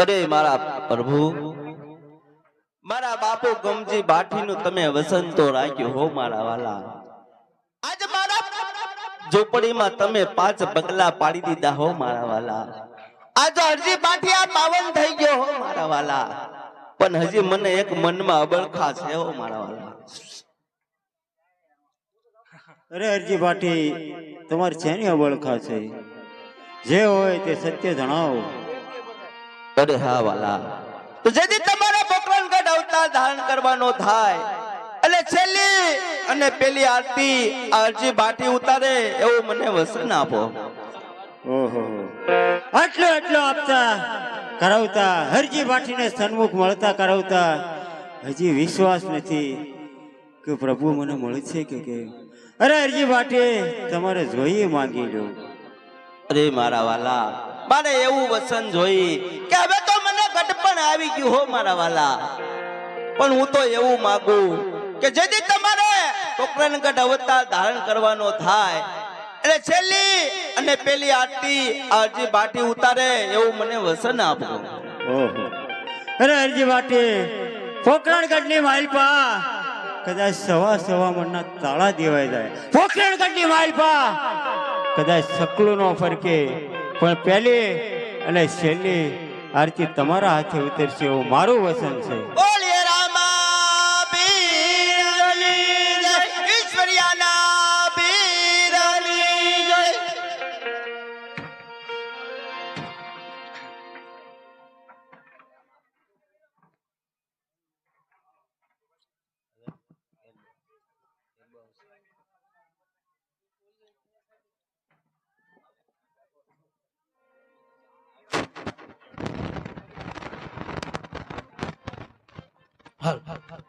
અરે મારા પ્રભુ, મારા બાપુ ગમજી બાઠીનું તમે વસન તો રાખ્યું હો મારા વાલા. આજ મારા ઝોપડીમાં તમે 5 પગલા પાડી દીધા હો મારા વાલા. આજ હરજી બાઠિયા પાવન થઈ ગયો હો મારા વાલા. પણ હજી મને એક મનમાં અબળખા છે હો મારા વાલા. અરે હરજી બાઠી, તમારી શેની અબળખા છે? જે હોય તે સત્ય જણાવો. અરે હા વાલા, તો જેથી તમારા પોકરણગઢ અવતાર ધારણ કરવાનો થાય એટલે છેલ્લી અને પેલી આરતી અરજી બાટી ઉતારે એવું મને વસન આપો. ઓહો, આટલો આપતા કરાવતા હરજી બાઠીને સન્મુખ મળતા કરાવતા હજી વિશ્વાસ નથી કે પ્રભુ મને મળશે કે કેમ? અરે હરજી બાઠી, તમારે જોઈએ માંગી લો. અરે મારા વાલા, મારે એવું વસન જોઈ કે હવે તો મને ગઢપણ આવી ગયું હો મારા વાલા. પણ હું તો એવું માંગુ કે જેથી તમારે પોકરણગઢ અવતાર ધારણ કરવાનો થાય એટલે છેલ્લી અને પેલી આરતી અરજી બાટી ઉતારે એવું મને વસન આપો. ઓહો, અરે હરજી બાઠી, પોકરણગઢની માલપા કદાચ સવા મણના તાળા દેવાઈ જાય. પોકરણગઢની માલપા કદાચ સકલું નો ફરકે, પણ પહેલી અને છેલ્લી આરતી તમારા હાથે ઉતરશે એવું મારું વસન છે. બોલીએ રામા પીરની જય, ઈશ્વરિયાના પીરની જય. હાલ હાલ હાલ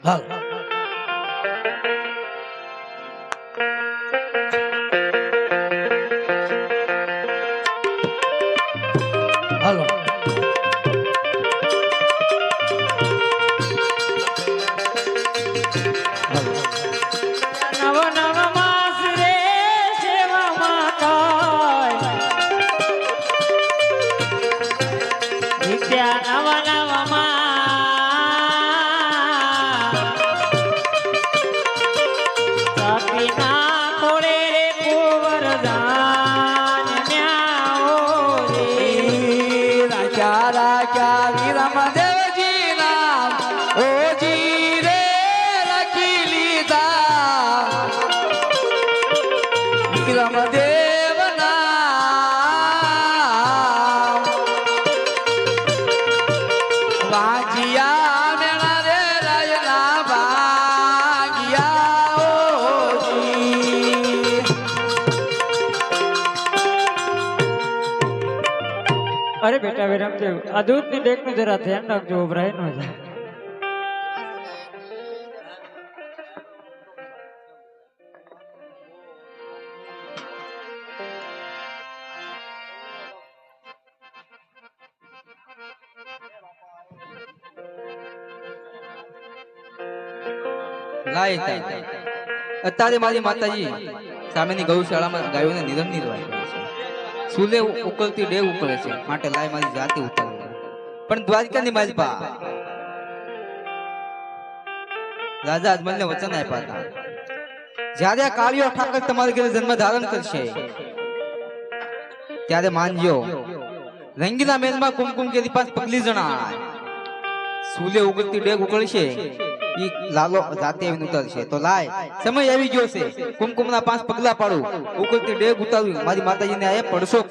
હાલ હાલો. अरे बेटा विरमदेव, आ दूध ની ડેક નું જરા ધ્યાન રાખજો, ઉભરાય ન જાય. લાય અત્યારે મારી માતાજી સામેની ગૌશાળામાં ગાયોને નિધન નિર્વાહ કરે છે. સુલે ઉકળતી ડેવ ઉકળે છે, માટે લાય મારી જાતિ ઉતારે. પણ દ્વારકાની માલપા રાજા અજમલને વચન આપ્યા હતા, જ્યારે આ કાળિયો ઠાકર તમારા ઘરે જન્મ ધારણ કરશે ત્યારે માનજો રંગીલા મેલમાં કુમકુમ કે પાસ પગલી જણાય. સુલે ઉકળતી ડેવ ઉકળશે, ઈ લાલો જાતે આવીને ઉતારશે. તો લાય સમય આવી ગયો છે, કુમકુમના 5 પગલા પાડું, ઉકળતી ડેગ ઉતારવી, મારી માતાજીને આ પડશો.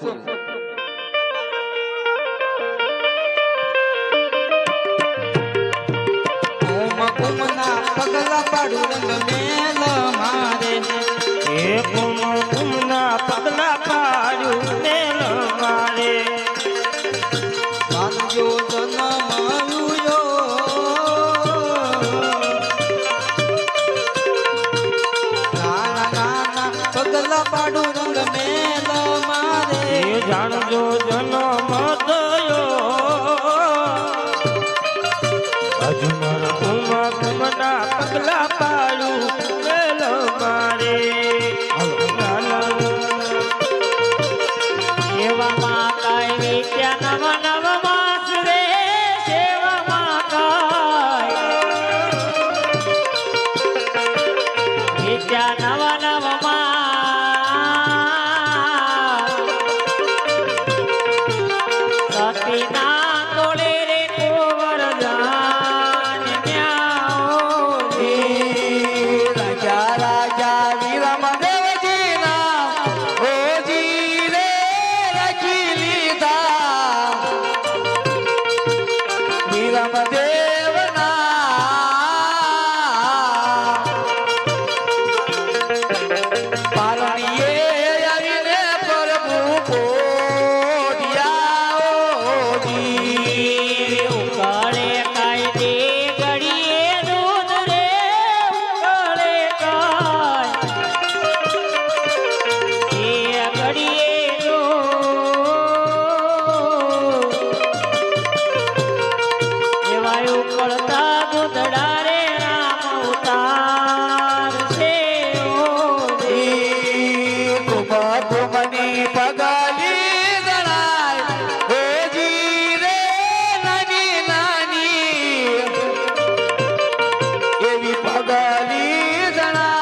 પગલા પાડું રંગ મેલ મારે એ કુમ કુમના પગલા પાડું મેલ મારે માનજો જન્મ આવ્યો નાના નાના પગલા પાડું રંગ મેલ મારે એ જાણજો જન્મ થયો હજુ મારા કુમ કુમના પગલા પાડું મેલ મારે એવામાં કાંઈ ત્યાં નવ નવ માસ રે સેવામાં કાંઈ ત્યાં નવ નવ માસ સતીના તોળે રે કુંવર જાન રાજા રાજા વિરમ દેવજીના ઓજી રે રચી લીધા વિરમ દેવના પારણીએ આવીને પ્રભુ પોઢિયા ઓજી ઉકાળે કાંઈ દે ઘડીએ દૂધ રે ઉકાળે કાંઈ એ ઘડીએ દૂધ એવા ઉકળતા દૂધડા રે રામ ઉતાર છે કુમની પગલી જણાય ઓજી રે નાની નાની એવી પગલી જણાય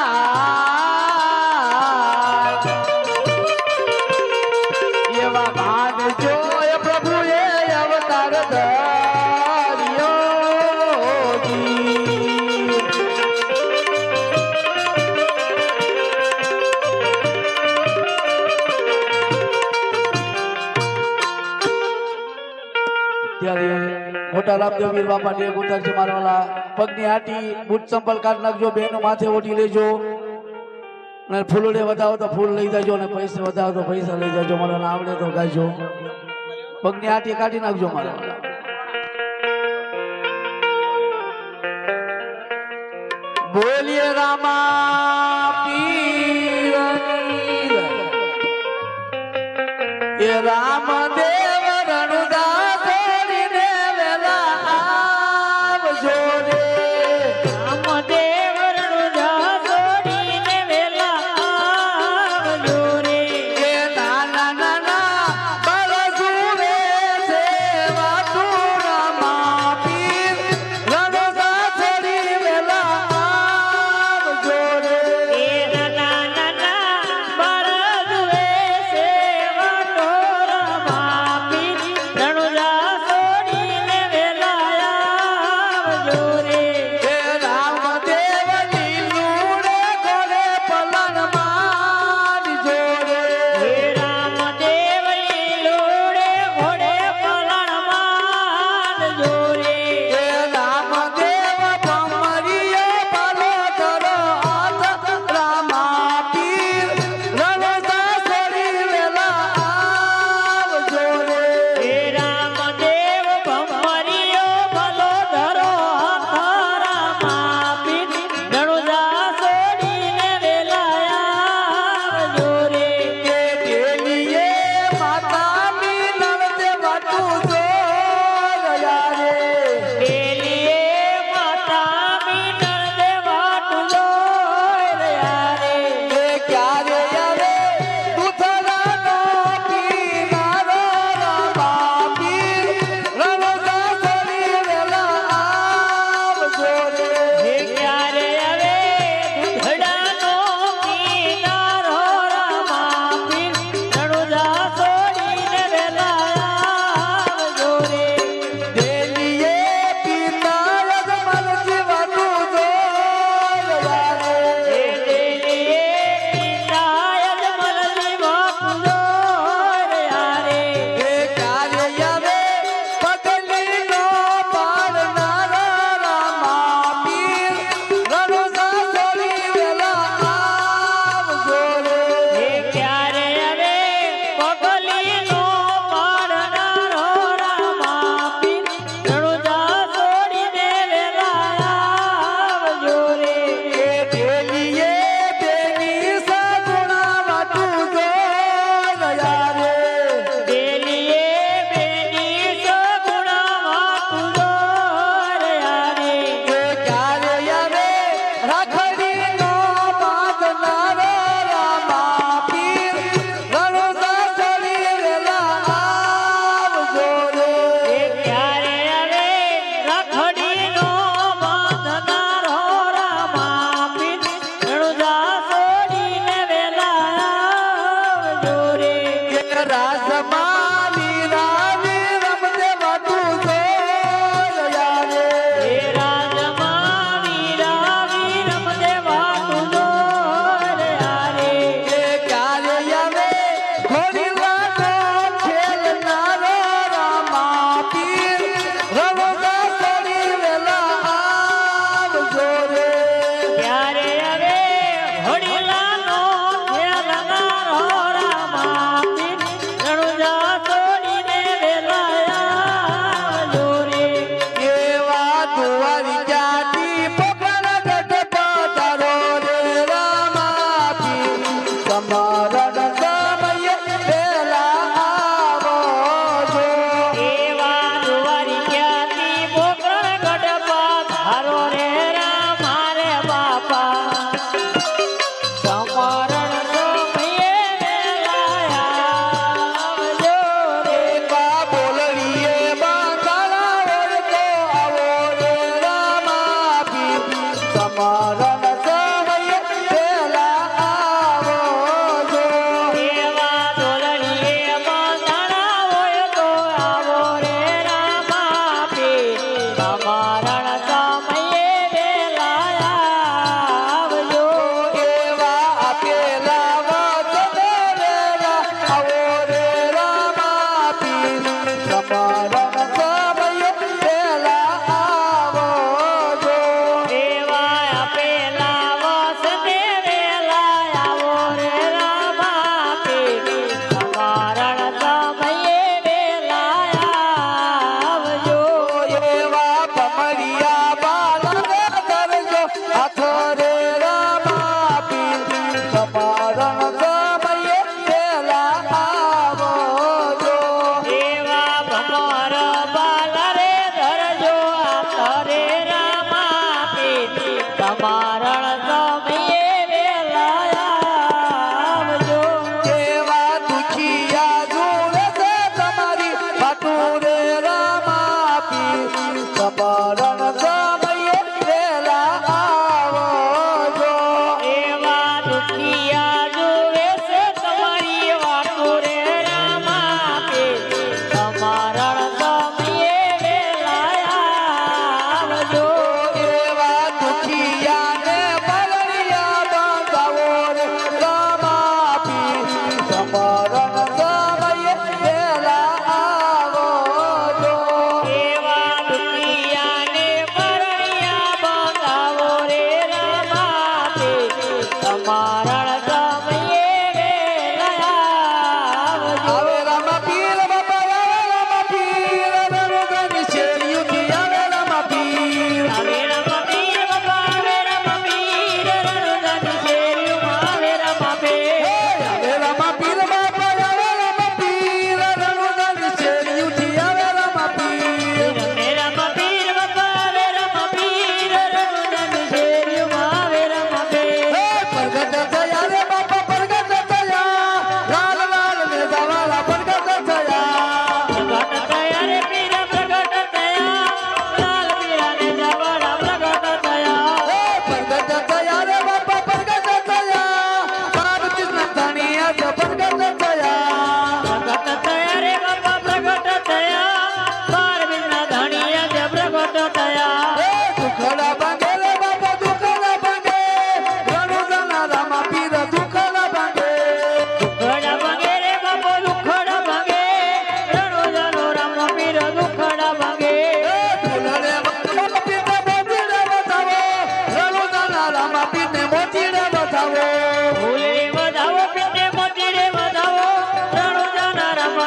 એવા ભાન જોય પ્રભુએ અવતાર ધર્યો ત્યારે મોટા રામદેવ વીર બાપા ડેગ ઉતારશે મારવાલા પગની આટી બૂટ ચંપલ કાઢ નાખજો બેનો માથે ઓઢી લેજો અને ફૂલડે વધાવો તો ફૂલ લઈ જાજો અને પૈસા વધાવો તો પૈસા લઈ જાજો મારા આવડે તો ગાજો પગની આટી કાઢી નાખજો મારવાલા બોલીએ રામા પીરની એ રામદેવ રણુદા છોડીને વેલા આવજો રે રામદેવ રણુજા છોડીને વેલા આવજો રે એ નાના નાના બળસુરે સેવા તુરમાં પીર રણુદા છોડી વેલા આવજો રે એ નાના નાના બળદુએ સેવા ટોરમાં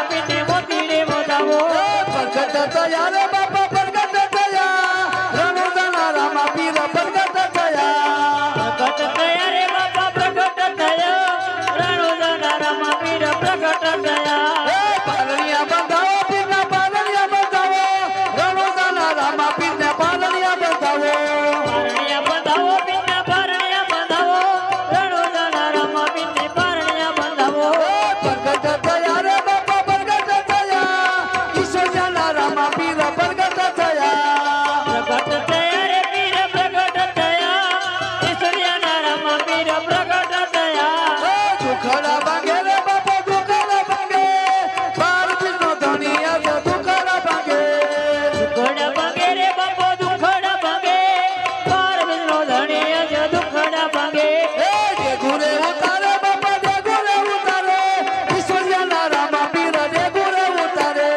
પીને મોતીડે વધાવો પ્રગટ થયા રે બાપા પ્રગટ થયા રણુદાના રામા પીર પ્રગટ થયા પ્રગટ થયા રે બાપા પ્રગટ થયા રણુદાના રામા પીર પ્રગટ થયા પાલણિયા બંધાવો પીરના પાલણિયા બંધાવો રણુદાના રામા પીરને પાલણિયા બંધાવો પારણિયા બંધાવો પીરના પારણિયા બંધાવો રણુદાના રામા પીરને પારણિયા બંધાવો પ્રગટ થયા રે બાપા પ્રગટ થયા ઈશ્વરના રામા પીર પ્રગટ થયા પ્રગટ થયા રે પીર પ્રગટ થયા ઈશ્વરિયાના રામા પીર પ્રગટ થયા દુખડા ભાંગે રે બાપા દુખડા ભાંગે બાર પીરનો ધણી આજે દુખડા ભાંગે દુખડા ભાંગે રે બાપો દુખડા ભાંગે બાર બીજનો ધણી આજે દુખડા ભાંગે જે ગુરે ઉતારે બાપા જે ગુરે ઉતારે ઈશ્વરના રામા પીર જે ગુરે ઉતારે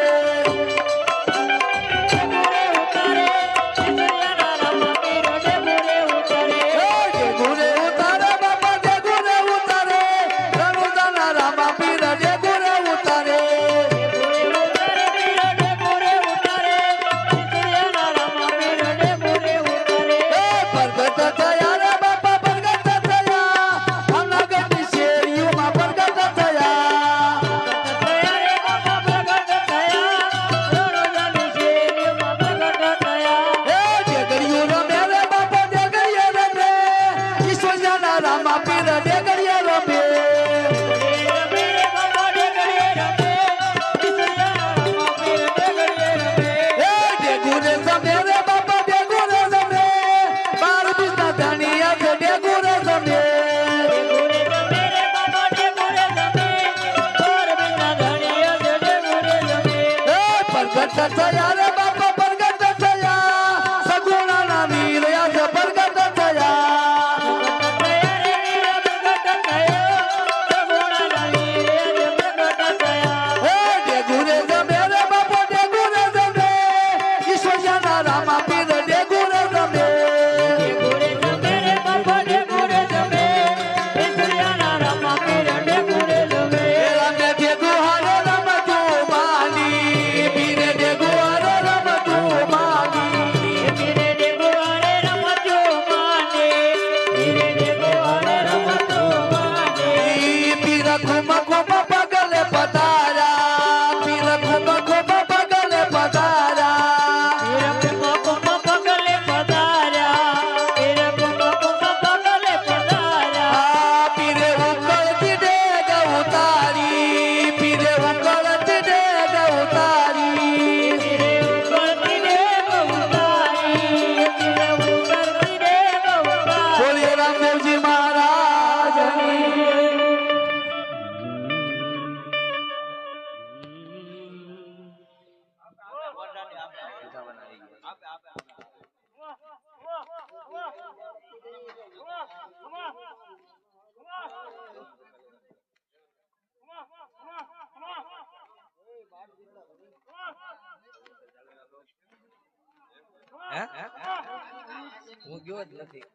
ઉતારે ઈશ્વરિયાના રામા પીર જે ગુરે ઉતારે જે ગુરે ઉતારે બાપા જે ગુરે ઉતારે રણુદાના રામા પીર જે ગુરે ઉતારે પ્રગટ થયા રે બાપા પ્રગટ થયા અનગઢની શેરીઓમાં પ્રગટ થયા જે ગળિયો રમે રે બાપા જે ગળિયો રમે ઈશ્વરના રામા પીર જે ગળિયો રમે જે ગુરે રમે રે બાપા જે ગુરે રમે બાર બીજના ધણીયા જે જે ગુરે રમે પ્રગટ થયા રે બાપા પ્રગટ થયા સગુણાના વીર આજે પ્રગટ થયા જે ગુરે રમે રે બાપા જે ગુરે રમે ઈશ્વરના રામા પીર જે ગુરે રમે રમે ભેગું હારે રમતું માની પીરે ભેગું હારે રમતું માની પીર ખુમ ખુમ પગલે પધાર્યા પીર ખુમ ખુમ પગલે પધાર્યા પીરે ઉકળતી ડેગ ઉતારી પીરે ઉકળતી ડેગ ઉતારી બોલીએ રામદેવજી મહારાજની હું ગયો જ નથી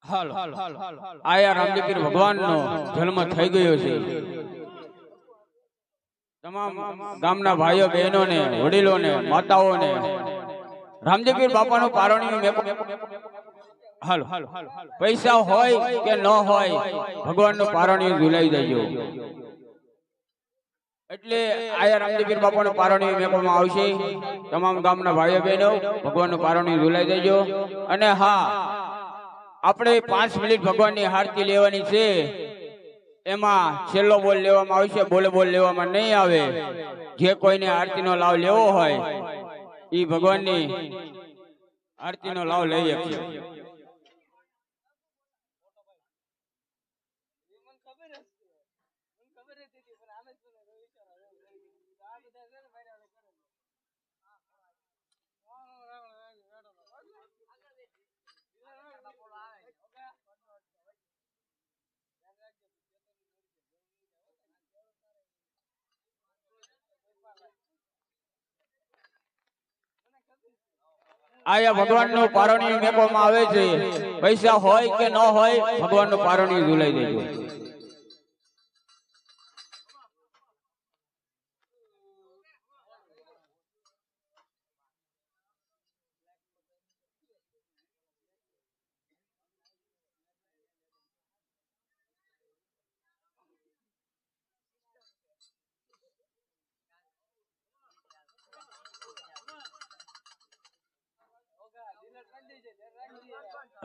હાલો આયા રામદેવ પીર ભગવાનનો જન્મ થઈ ગયો છે તમામ ગામના ભાઈઓ બહેનોને વડીલોને માતાઓને રામદેવપીર બાપાનું પારણીનું હાલો પૈસા હોય કે ન હોય ભગવાનનું પારણીયું ઝુલાઈ દેજો. એટલે આયા રામદેવપીર બાપાનું પારણીયું મેકવામાં આવશે. તમામ ગામના ભાઈઓ બહેનો ભગવાનનું પારણીયું ઝુલાઈ દેજો. અને હા, આપણે 5 મિનિટ ભગવાનની આરતી લેવાની છે. એમાં છેલ્લો બોલ લેવામાં આવશે, બોલ લેવામાં નહીં આવે. જે કોઈને આરતીનો લાભ લેવો હોય એ ભગવાનની આરતીનો લાભ લઈ શકશે. આયા ભગવાનનું પારણીયું મેકવામાં આવે છે. પૈસા હોય કે ન હોય ભગવાનનું પારણીયું ઝુલાઈ દેજો.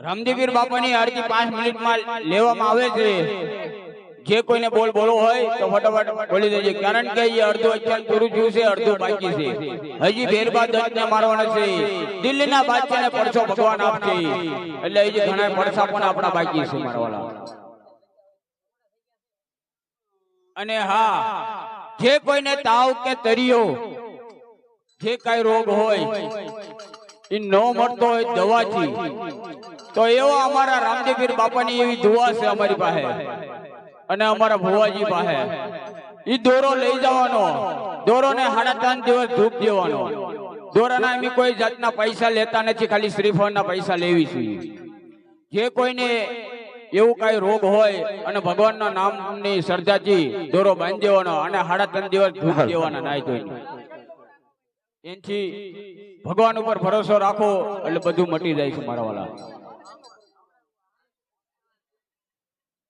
રામદેવપીર બાપાની આરતી 5 મિનિટમાં લેવામાં આવે છે. જે કોઈને બોલવો હોય તો ફટાફટ બોલી દેજો. કારણ કે એ અડધું અત્યારે પૂરું થયું છે, અડધું બાકી છે. હજી ભેરબા દત્તને મારવાના છે. દિલ્હીના બાદશાહને પડછો ભગવાન આપશે. એટલે હજી ઘણા પડછા પણ આપણા બાકી છે મારવાના. અને હા, જે કોઈને તાવ કે તરિયો જે કઈ રોગ હોય એ ન મળતો હોય દવાથી, તો એવો અમારા રામદેવપીર બાપાની એવી દુઆ છે અમારી પાસે અને અમારા ભુવાજી પાસે. એ દોરો લઈ જવાનો, દોરોને 3.5 દિવસ ધૂપ દેવાનો. દોરાના એમ કોઈ જાતના પૈસા લેતા નથી, ખાલી શ્રીફળના પૈસા લેવી છે. જે કોઈને એવું કઈ રોગ હોય અને ભગવાનના નામની શ્રદ્ધાથી દોરો બાંધી દેવાનો અને 3.5 દિવસ ધૂપ દેવાના નાઈ ધોઈને. એનથી ભગવાન ઉપર ભરોસો રાખો એટલે બધું મટી જાય છે મારા વાલા.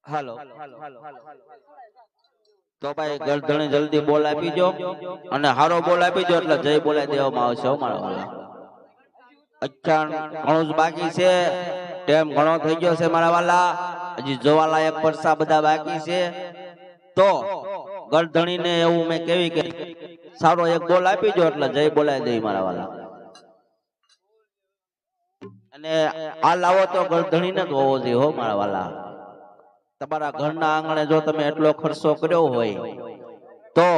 હાલો તો ભાઈ ગરધણી જલ્દી બોલ આપીજો અને હારો બોલ આપીજો એટલે જય બોલાઈ દેવામાં આવશે મારા વાલા. અચ્છા, ઘણું જ બાકી છે, ટાઈમ ઘણો થઈ ગયો છે મારા વાલા. હજી જોવાલાયક પરસા બધા બાકી છે. તો ગરધણીને એવું મેં કેવી કે સારો એક બોલ આપીજો એટલે જય બોલાઈ દે મારા વાલા. અને આ લાવો તો ગરધણીને જ હોવો જોઈએ હો મારા વાલા. તમારા ઘરના આંગણે જો તમે એટલો ખર્ચો કર્યો હોય તો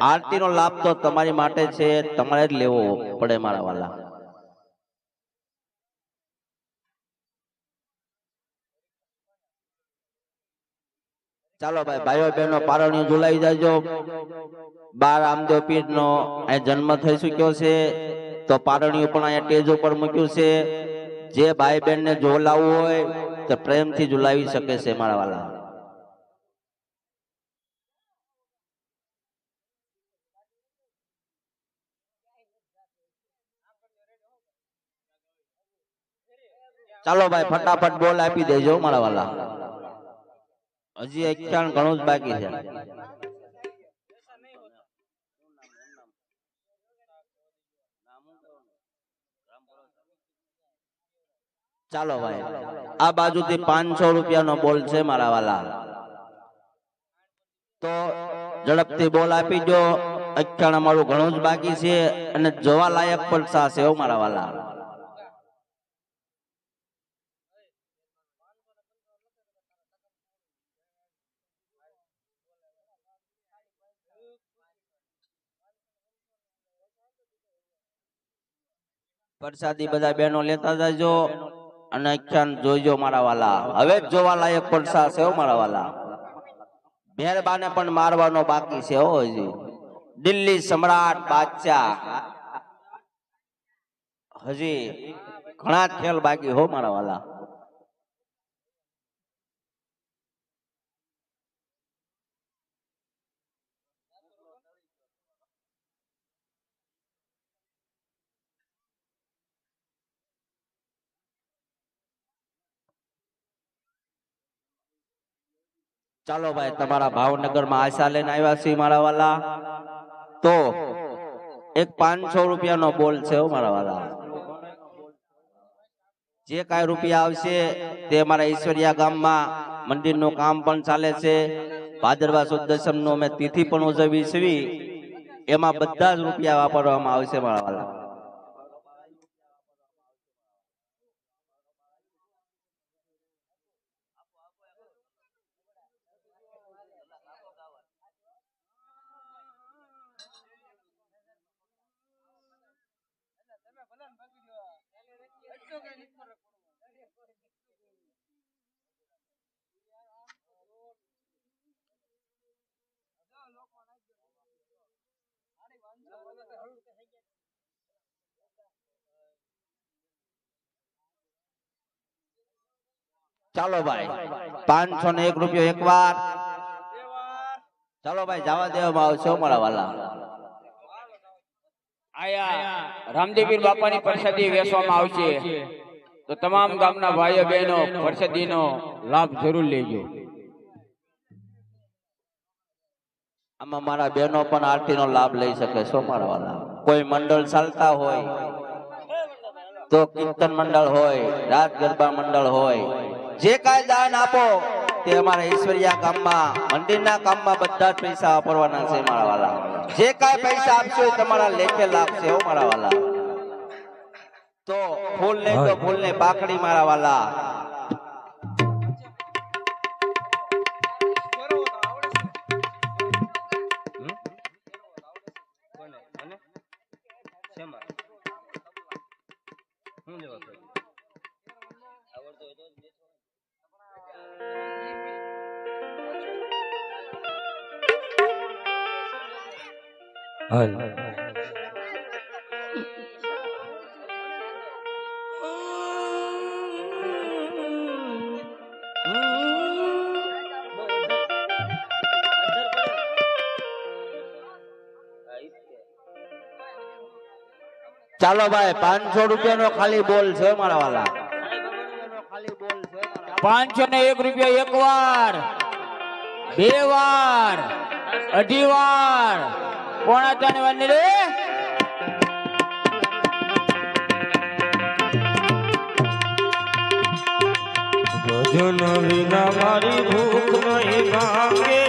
આરતીનો લાભ તો તમારી માટે છે, તમારે જ લેવો પડે મારા વાલા. ચાલો ભાઈ, ભાઈઓ બહેનો પારણીયું ઝુલાવી જાજો. 12 રામદેવપીર નો અહીં જન્મ થઈ ચુક્યો છે, તો પારણીયું પણ અહીંયા ટેજ ઉપર મૂક્યું છે. જે ભાઈ બહેન ને ઝુલાવવું હોય તો પ્રેમથી ઝુલાવી શકે છે મારા વાલા. ચાલો ભાઈ, ફટાફટ બોલ આપી દેજો મારા વાલા. હજી 51 ઘણું જ બાકી છે. ચાલો ભાઈ, આ બાજુથી 500 રૂપિયાનો બોલ છે મારા વાલા. તો ઝડપથી બોલ આપી દો. 51 અમારું ઘણું જ બાકી છે અને જોવા લાયક પડસા છે મારા વાલા. પ્રસાદી બધા બહેનો લેતા જાજો અને 51 જોઈજો મારા વાલા. હવે જ જોવા લાયક પડસા છે મારા વાલા. મહેરબાને પણ મારવાનો બાકી છે હો. હજી દિલ્હી સમ્રાટ બાદશાહ હજી ઘણા ખેલ બાકી હો મારા વાલા. ચાલો ભાઈ તમારા ભાવનગર માં આશા લઈને આવ્યા છીએ મારા વાલા. તો એક 500 રૂપિયાનો બોલ છે હો મારા વાલા. જે કાંઈ રૂપિયા આવશે તે અમારા ઈશ્વરિયા ગામમાં મંદિરનું કામ પણ ચાલે છે. ભાદરવા સુદ દશમનો અમે તિથિ પણ ઉજવી છે. એમાં બધા જ રૂપિયા વાપરવામાં આવશે મારા વાલા. ચાલો ભાઈ 501 રૂપિયો એકવાર. ચાલો ભાઈ જવા દેવામાં આવશે હો મારા વાલા. આયા રામદેવીર બાપાની પ્રસાદી વેચવામાં આવશે તો તમામ ગામના ભાઈઓ બહેનો પ્રસાદીનો લાભ જરૂર લેજો. આમાં મારા બહેનો પણ આરતી નો લાભ લઈ શકે છો મારા વાલા. કોઈ મંડળ ચાલતા હોય તો કીર્તન મંડળ હોય, રાત ગરબા મંડળ હોય, જે કાંઈ દાન આપો તે અમારા ઈશ્વરિયા ગામમાં મંદિરના કામમાં બધા જ પૈસા વાપરવાના છે મારા વાલા. જે કાંઈ પૈસા આપશો એ તમારા લેખે લાગશે હો મારા વાલા. તો ફૂલ ને તો ફૂલ ને પાકડી મારા વાલા. ચાલો ભાઈ 500 રૂપિયાનો ખાલી બોલ છે મારા વાલા. 501 રૂપિયા એકવાર, બે વાર, અઢી વાર, પોણા 3 વાર ને રે. ભજન વિના મારી ભૂખ નહીં ભાંગે.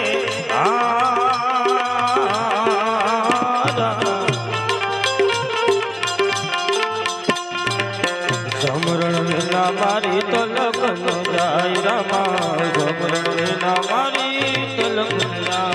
સમરણ વિના મારી તલક ન જાય રામા. સમરણ વિના મારી તલક ન જાય.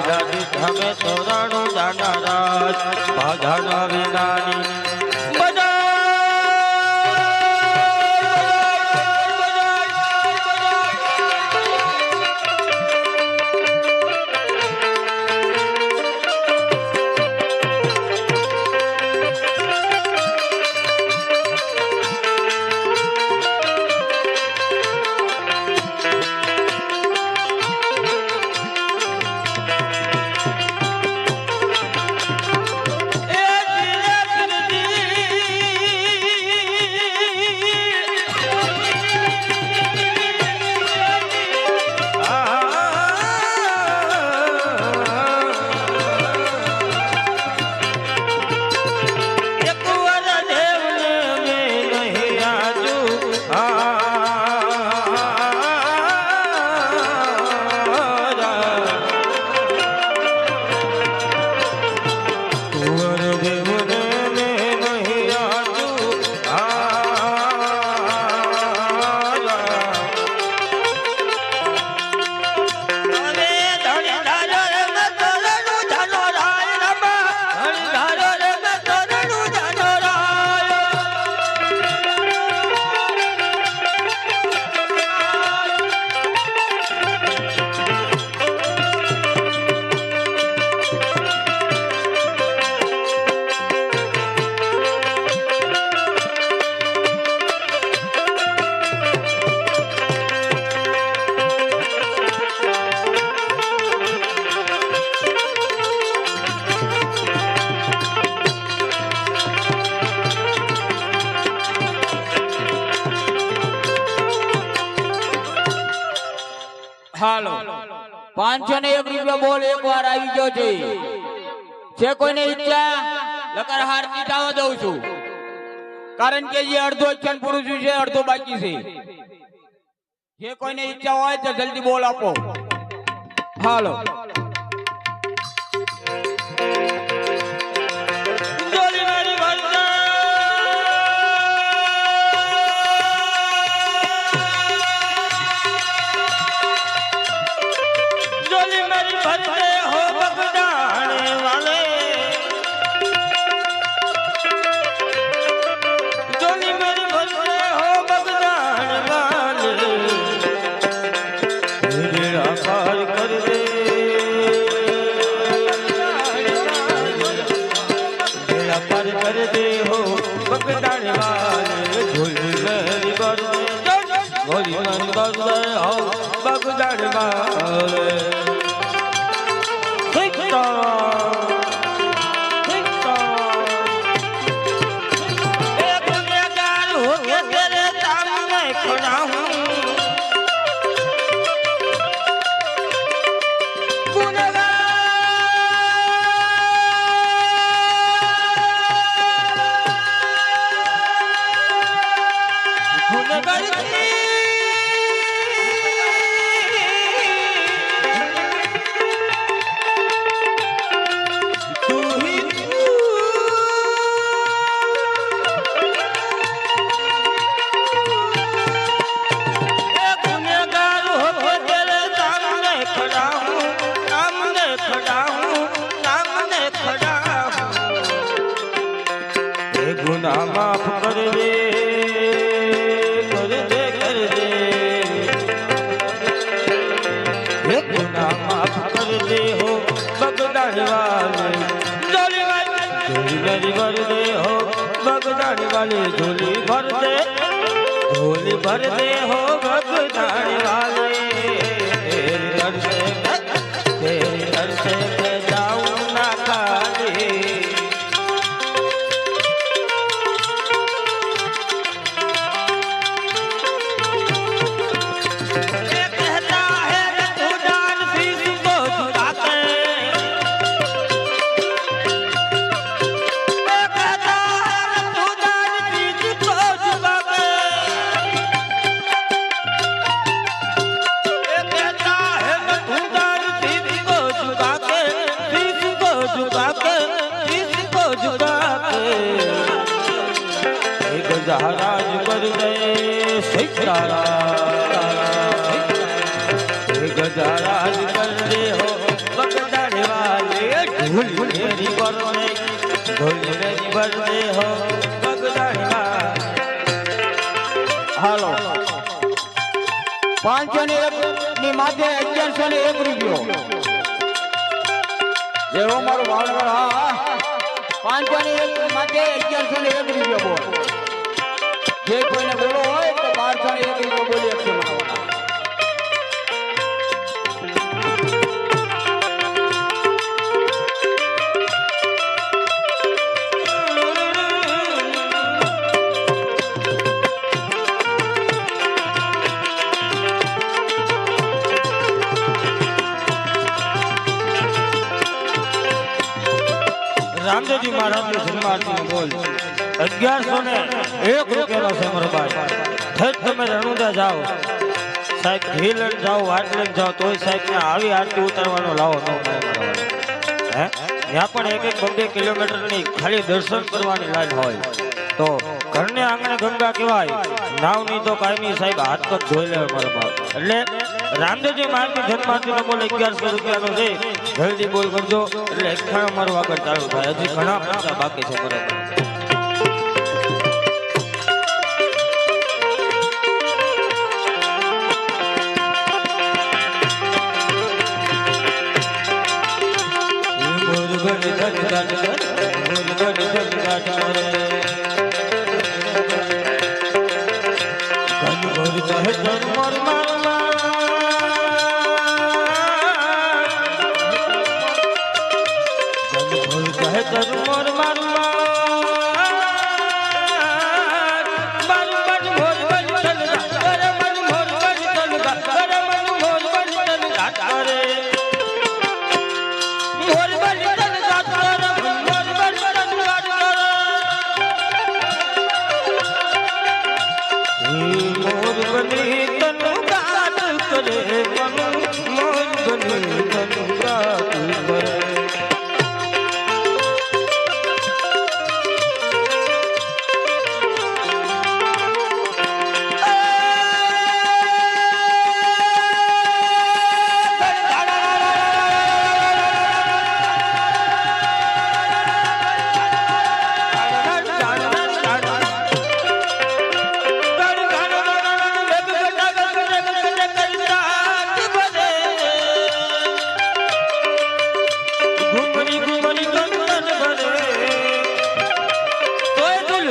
ધીરે ₹501 બોલ એકવાર આવી ગયો છે કોઈને ઈચ્છા લકર હાર જીતાવા દઉં છું કારણ કે જે અડધો ઈચ્છા પૂરું થયું છે અડધો બાકી છે જે કોઈને ઈચ્છા હોય તો જલ્દી બોલ આપો હાલો गुनाह माफ कर दे गुनाह माफ कर दे हो बगदान वाले झोली भर दे हो बगदान वाले झोली भर दे हो बगदान वाले तेरे घर से मैं जाऊं ना खाली राज कर दे सितारा गजराज कर दे हो बगदान वाले ढोल मेरी भर दे हो बगदान હાલો 501 ની માથે 1101 જેવો મારો ભાવનગર હા 501 માથે 1101 બોલ જે કોઈને બોલો હોય તો 1201 બોલી શકશે रामदेवजी महाराज ने जन्माष्टमी में बोल 1101 રૂપિયાનો છે મારો ભાઈ ઠેઠ તમે રણુદા જાઓ સાહેબ ઘી લઈને જાઓ વાટ લઈને જાઓ તોય સાહેબ ને આવી આરતી ઉતારવાનો લાવો ન મળે મારો હે ત્યાં પણ 1-2 કિલોમીટરની ખાલી દર્શન કરવાની લાઈન હોય તો ઘરને આંગણે ગંગા કહેવાય નાવની તો કાયમી સાહેબ હાથ પર ધોઈ લે મારો બાપ એટલે રામદેવજી મહારાજની જન્માષ્ટમી બોલ 1100 રૂપિયાનો છે જલ્દી બોલ કરજો એટલે એકખાણો મારું આગળ ચાલુ થાય હજી ઘણા પૈસા બાકી છે બરાબર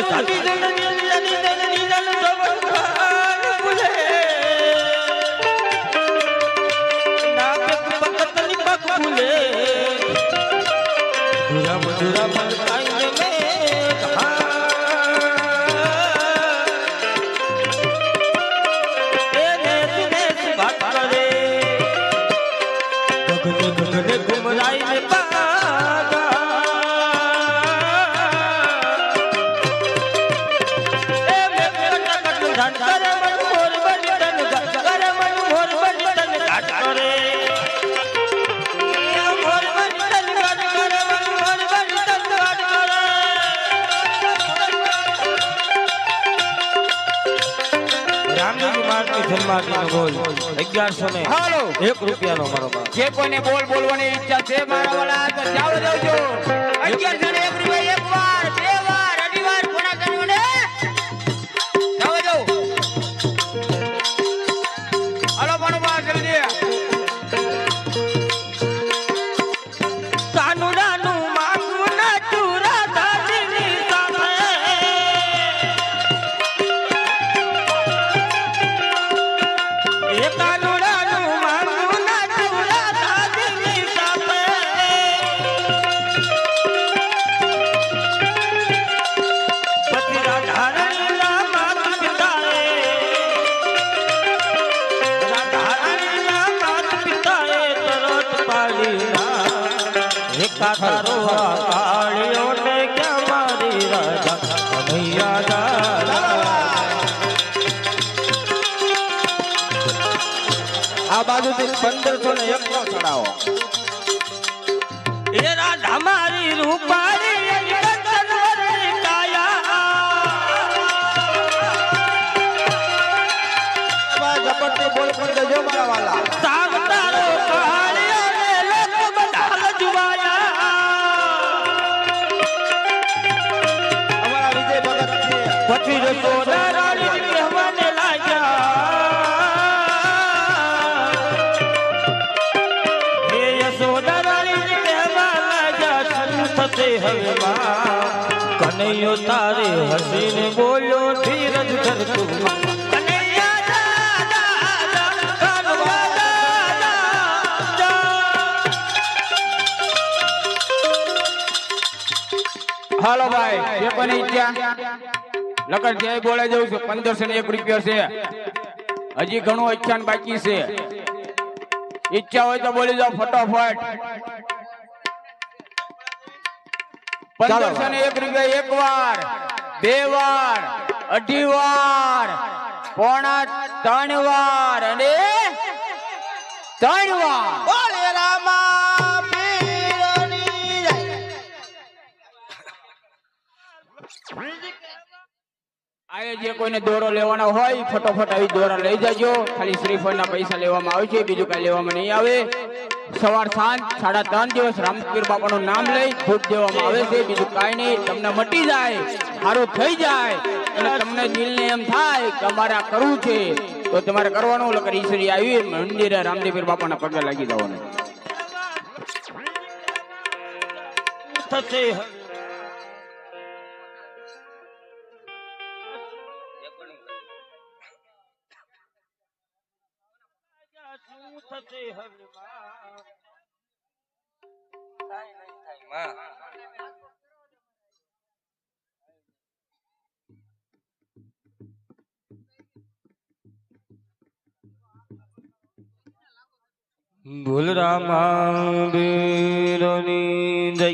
સાની જનની સવન ભૂલે નાક પકતની પગ ભૂલે ધુરા મધુરા મન કાઈને મે घुमराई में पागा ए में कटक धन करे मन मोर बटन करे मन मोर बटन काट करे मोर बटन काट करे मन मोर बटन काट करे रामजी मार की धर्माती नो बोल 1100 ने હાલો 1 રૂપિયાનો મારો બાપ જે કોઈને બોલ બોલવાની ઈચ્છા છે મારા વાળા તો જાવ દેવજો 1101 રૂપિયા એક વાર બે વાર અઢી વાર કોના કરવો ને જાવ દેવ હાલો પણ બાર જલ્દી તાનું નાનું માંગુ ના ચૂરા દાદીની સામે એ તાનું નાનું માંગુ ના ચૂરા દાદીની સામે પતિ રાધારણીના માત પિતાએ રાધારણીના માત પિતાએ તરત પાડીના કાકારો કાળિયો ને ક્યાં મારી રાજા કનૈયા દાદા આ બાજુથી 1501 નો ચડાવો એ રાધા મારી રૂપાળી કંચનવરની કાયા ઝપટથી બોલ પણ દેજો મારા વાલા સાવતારો કાળિયો ને લોક બધા લજવાયા અમારા વિજય ભગત છે પછી રસોડા રાણી કહેવાને લાગ્યા હે યશોદા રાણી કહેવા લાગ્યા શું થશે હવે માં કનૈયો તારે હસીને બોલ્યો ધીરજ ધર તું કનૈયા દાદા કાનવા દાદા હાલો ભાઈ જે કોઈને ઈચ્છા લગન જય બોલે જવું છે 1501 રૂપિયા છે હજી ઘણું ઈચ્છા બાકી છે ઈચ્છા હોય તો બોલી જાઓ ફટાફટ 1501 રૂપિયા એક વાર બે વાર અઢી વાર પોણા 3 વાર અને 3 વાર બોલે રામા પીરની જય આ જે કોઈને દોરો લેવાનો હોય ફટાફટ આવી દોરા લઈ જાજો ખાલી શ્રીફળના પૈસા લેવામાં આવે છે બીજું કઈ લેવામાં નહીં આવે સવાર સાંજ 3.5 દિવસ રામપીર બાપાનું નામ લઈ ધૂપ દેવામાં આવે છે બીજું કાંઈ નહીં તમને મટી જાય સારું થઈ જાય અને તમને દિલને એમ થાય કે અમારે આ કરવું છે તો તમારે કરવાનું લગર ઈશ્વરી આવી મંદિરે રામદેવપીર બાપાના પગે લાગી જવાનું થશે શું થશે હવે માં બોલ રામા બીરોની જય